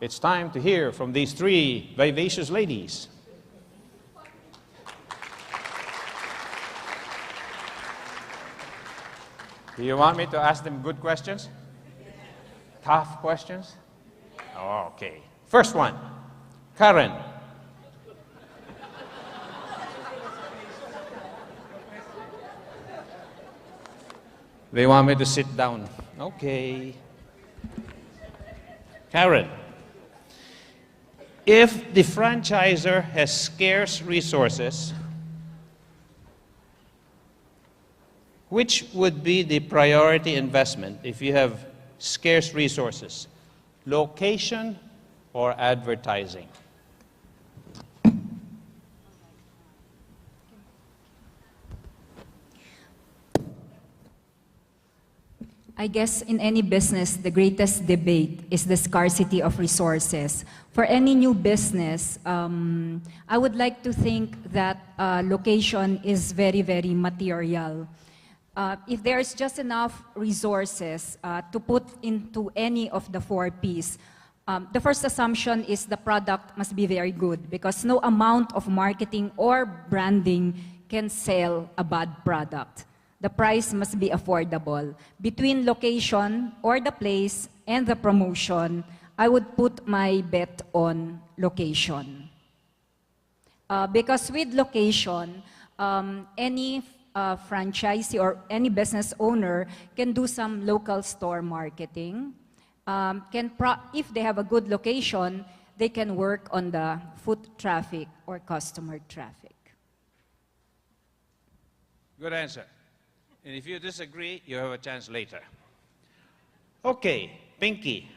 it's time to hear from these three vivacious ladies. Do you want me to ask them good questions? Tough questions? Oh, okay. First one, Karen. They want me to sit down. Okay. Karen, if the franchisor has scarce resources, which would be the priority investment if you have scarce resources? Location or advertising? I guess in any business, the greatest debate is the scarcity of resources. For any new business, I would like to think that location is very, very material. If there's just enough resources to put into any of the 4 Ps, the first assumption is the product must be very good because no amount of marketing or branding can sell a bad product. The price must be affordable. Between location or the place and the promotion, I would put my bet on location. Because with location, any franchisee or any business owner can do some local store marketing. If they have a good location, they can work on the foot traffic or customer traffic. Good answer. And if you disagree, you have a chance later. Okay, Pinky.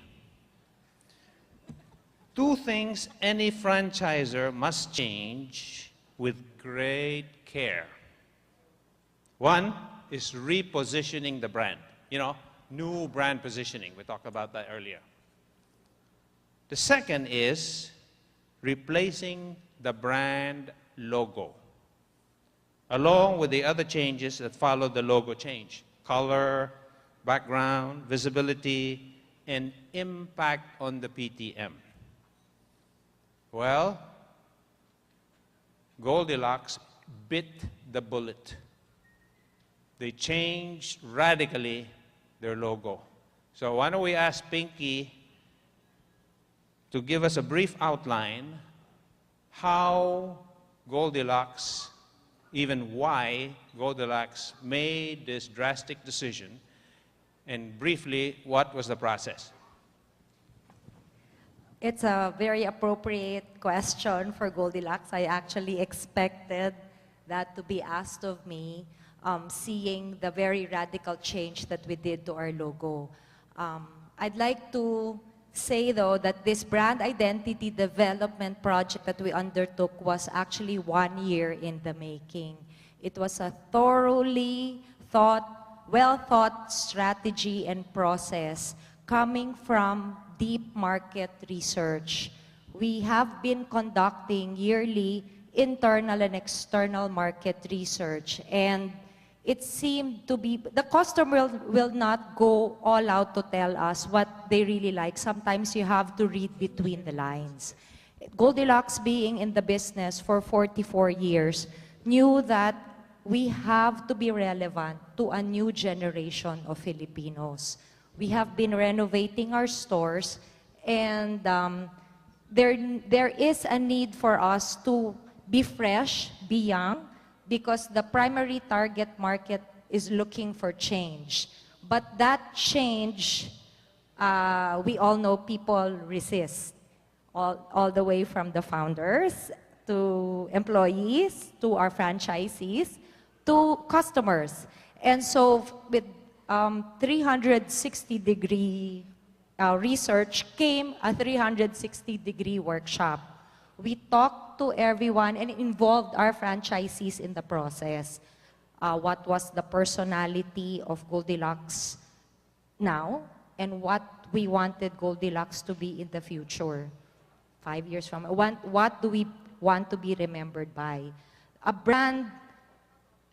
2 things any franchisor must change with great care. 1 is repositioning the brand. You know, new brand positioning. We talked about that earlier. The second is replacing the brand logo, along with the other changes that follow the logo change: color, background, visibility, and impact on the PTM. Well, Goldilocks bit the bullet. They changed radically their logo. So why don't we ask Pinky to give us a brief outline how Goldilocks, even why Goldilocks made this drastic decision, and briefly, what was the process? It's a very appropriate question for Goldilocks. I actually expected that to be asked of me, seeing the very radical change that we did to our logo. I'd like to say, though, that this brand identity development project that we undertook was actually 1 year in the making. It was a thoroughly well-thought strategy and process coming from deep market research. We have been conducting yearly internal and external market research, and it seemed to be, the customer will not go all out to tell us what they really like. Sometimes you have to read between the lines. Goldilocks, being in the business for 44 years, knew that we have to be relevant to a new generation of Filipinos. We have been renovating our stores, and there is a need for us to be fresh, be young, because the primary target market is looking for change. But that change, we all know people resist, all the way from the founders, to employees, to our franchisees, to customers. And so with 360-degree research came a 360-degree workshop. We talked to everyone and involved our franchisees in the process. What was the personality of Goldilocks now, and what we wanted Goldilocks to be in the future, 5 years from now. What do we want to be remembered by? A brand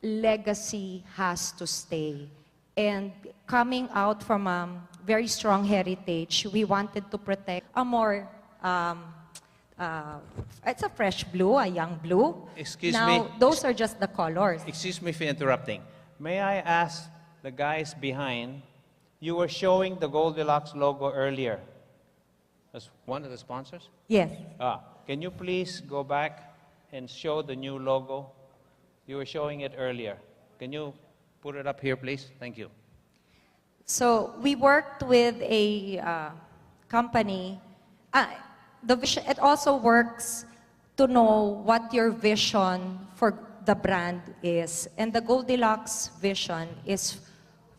legacy has to stay. And coming out from a very strong heritage, we wanted to protect a more um, it's a fresh blue, a young blue. Excuse now, me. those are just the colors. Excuse me for interrupting. May I ask the guys behind, you were showing the Goldilocks logo earlier. As one of the sponsors? Yes. Can you please go back and show the new logo? You were showing it earlier. Can you put it up here, please? Thank you. So we worked with a company. It also works to know what your vision for the brand is. And the Goldilocks vision is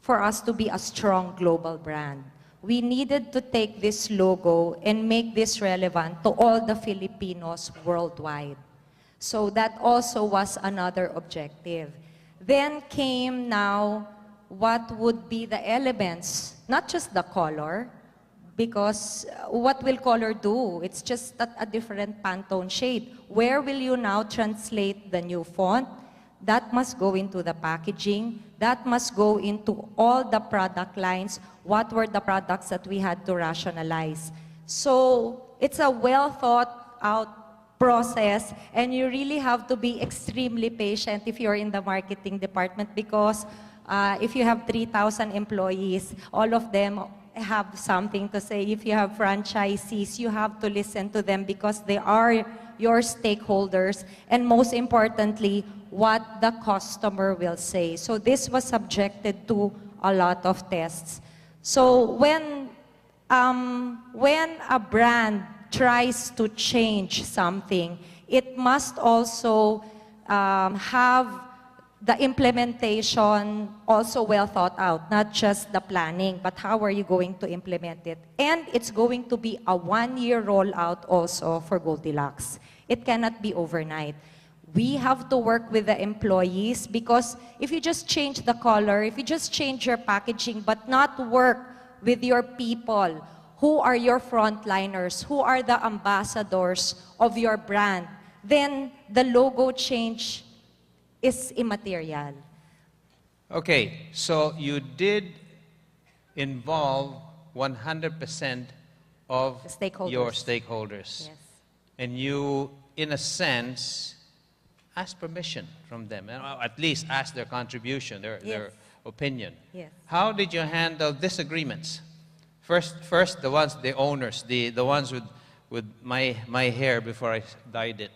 for us to be a strong global brand. We needed to take this logo and make this relevant to all the Filipinos worldwide. So that also was another objective. Then came now what would be the elements, not just the color, because what will color do? It's just a different Pantone shade. Where will you now translate the new font? That must go into the packaging. That must go into all the product lines. What were the products that we had to rationalize? So it's a well thought out process, and you really have to be extremely patient if you're in the marketing department, because if you have 3,000 employees, all of them have something to say. If you have franchisees, you have to listen to them because they are your stakeholders, and most importantly, what the customer will say. So this was subjected to a lot of tests. So when a brand tries to change something, it must also have the implementation also well thought out, not just the planning, but how are you going to implement it? And it's going to be a one-year rollout also for Goldilocks. It cannot be overnight. We have to work with the employees, because if you just change the color, if you just change your packaging, but not work with your people, who are your frontliners, who are the ambassadors of your brand, then the logo change is immaterial. Okay, so you did involve 100% of your stakeholders. Yes. And you, in a sense, ask permission from them, and at least ask their contribution, their opinion. Yes. How did you handle disagreements? First, the owners, the ones with my hair before I dyed it.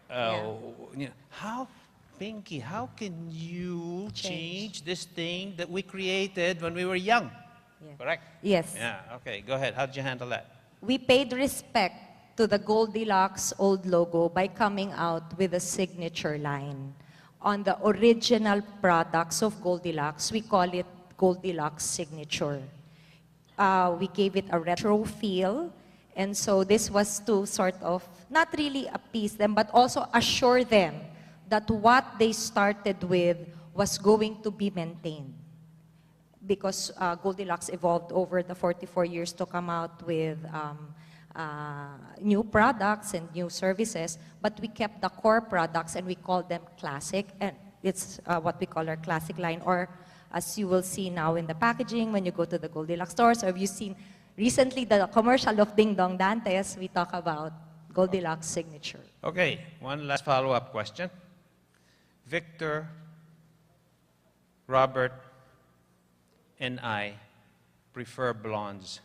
You know, how, Pinky, how can you change this thing that we created when we were young? Yeah. Correct? Yes. Yeah, okay, go ahead. How did you handle that? We paid respect to the Goldilocks old logo by coming out with a signature line. On the original products of Goldilocks, we call it Goldilocks Signature. We gave it a retro feel, and so this was to sort of not really appease them, but also assure them that what they started with was going to be maintained. Because Goldilocks evolved over the 44 years to come out with new products and new services, but we kept the core products and we called them classic, and it's what we call our classic line, or as you will see now in the packaging when you go to the Goldilocks stores, or if you've seen recently the commercial of Ding Dong Dantes, we talk about Goldilocks Signature. Okay, one last follow-up question. Victor, Robert, and I prefer blondes.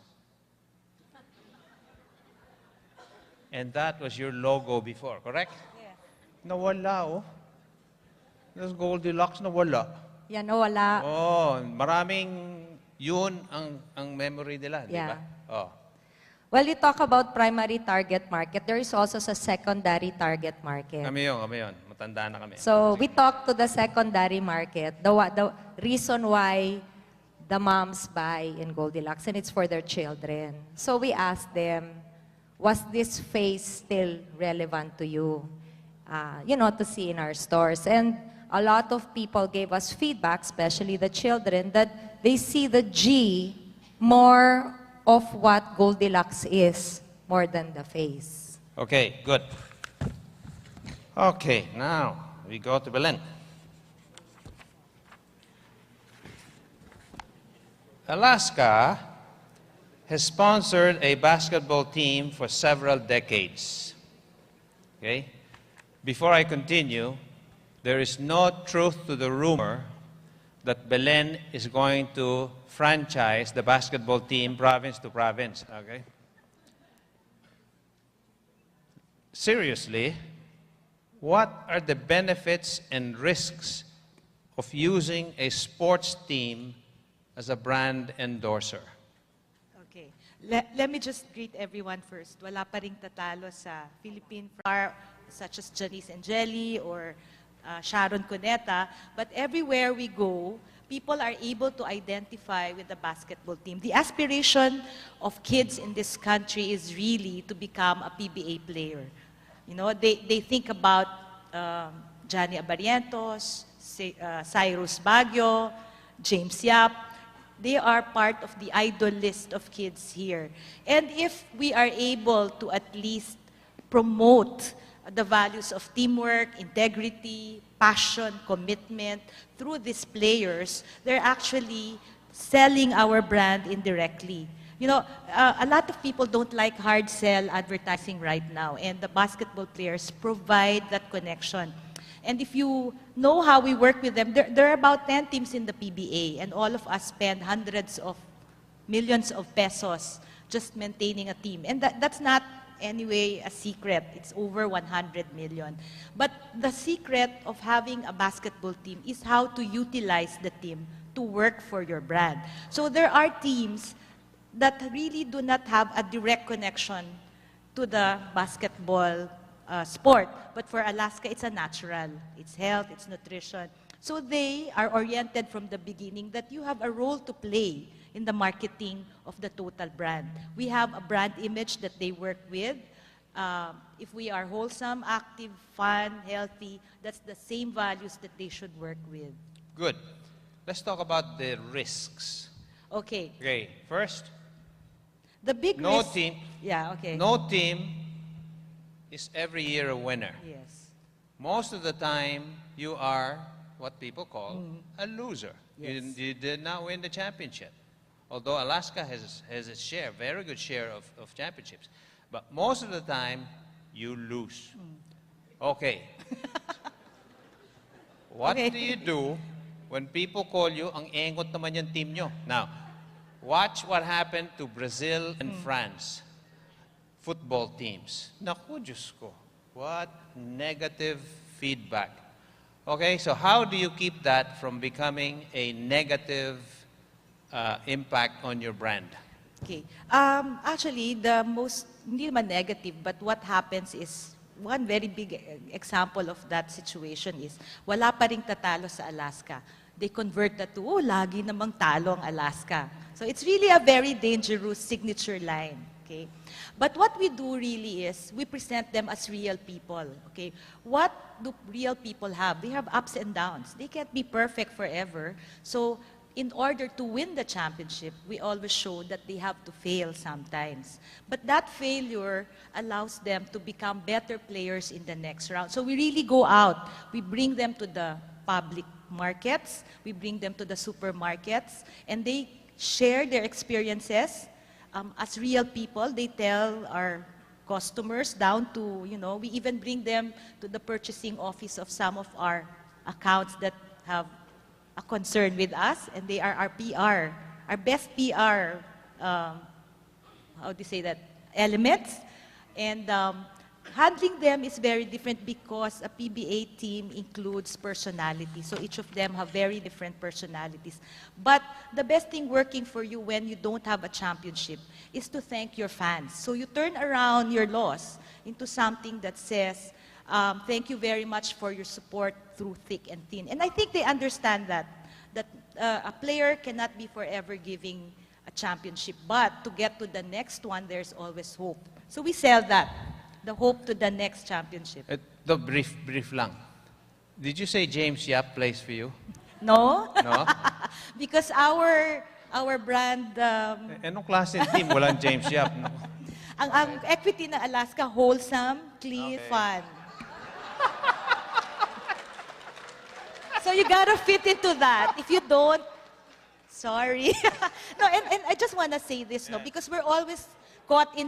And that was your logo before, correct? Yes. Nawala, oh. This Goldilocks, nawala. Yeah, nawala. Oh, maraming yun ang memory nila, di ba? Oh. Well, you talk about primary target market. There is also a secondary target market. Kami yun. Matanda na kami. So we talk to the secondary market, the reason why the moms buy in Goldilocks, and it's for their children. So we asked them, was this face still relevant to you? To see in our stores. And a lot of people gave us feedback, especially the children, that they see the G more of what Goldilocks is, more than the face. Okay, good. Okay, now we go to Belen. Alaska has sponsored a basketball team for several decades. Okay? Before I continue, there is no truth to the rumor that Belen is going to franchise the basketball team province to province. Okay? Seriously, what are the benefits and risks of using a sports team as a brand endorser? Okay. Let me just greet everyone first. Wala pa ring tatalo sa Philippine flower, such as Janice Angeli or Sharon Cuneta. But everywhere we go, people are able to identify with the basketball team. The aspiration of kids in this country is really to become a PBA player. You know, they think about Johnny Abarientos, Cyrus Baguio, James Yap. They are part of the idol list of kids here. And if we are able to at least promote the values of teamwork, integrity, passion, commitment through these players, they're actually selling our brand indirectly. You know, a lot of people don't like hard sell advertising right now, and the basketball players provide that connection. And if you know how we work with them, there are about 10 teams in the PBA, and all of us spend hundreds of millions of pesos just maintaining a team. And that's not anyway a secret. It's over 100 million. But the secret of having a basketball team is how to utilize the team to work for your brand. So there are teams that really do not have a direct connection to the basketball sport. But for Alaska, it's a natural. It's health, it's nutrition. So they are oriented from the beginning that you have a role to play in the marketing of the total brand. We have a brand image that they work with. If we are wholesome, active, fun, healthy, that's the same values that they should work with. Good. Let's talk about the risks. Okay. Okay, first, The big no risk- team, Yeah, okay. no team is every year a winner. Yes. Most of the time, you are what people call a loser. Yes. You did not win the championship. Although Alaska has a share, very good share of championships. But most of the time, you lose. Okay. What Okay. do you do when people call you, ang engot naman yung team nyo? Now, watch what happened to Brazil and France. Football teams. Naku, Diyos ko. What negative feedback. Okay, so how do you keep that from becoming a negative impact on your brand? Okay. Actually, the most, hindi naman negative, but what happens is, one very big example of that situation is, wala pa ring tatalo sa Alaska. They convert that to, oh, lagi namang talo ang Alaska. So it's really a very dangerous signature line. Okay? But what we do really is, we present them as real people. Okay? What do real people have? They have ups and downs. They can't be perfect forever. So in order to win the championship, we always show that they have to fail sometimes. But that failure allows them to become better players in the next round. So we really go out. We bring them to the public markets. We bring them to the supermarkets. And they share their experiences as real people. They tell our customers down to, you know, we even bring them to the purchasing office of some of our accounts that have a concern with us, and they are our PR, our best PR, how do you say that, elements. And handling them is very different because a PBA team includes personality. So each of them have very different personalities. But the best thing working for you when you don't have a championship is to thank your fans. So you turn around your loss into something that says, thank you very much for your support through thick and thin. And I think they understand that a player cannot be forever giving a championship, but to get to the next one, there's always hope. So we sell that, the hope to the next championship. The brief lang. Did you say James Yap plays for you? No? No? Because our brand, Anong klaseng team? Walang James Yap. No? ang equity na Alaska, wholesome, clean, Okay. fun. So you gotta fit into that. If you don't, Sorry. No, and I just want to say this, no, because we're always caught in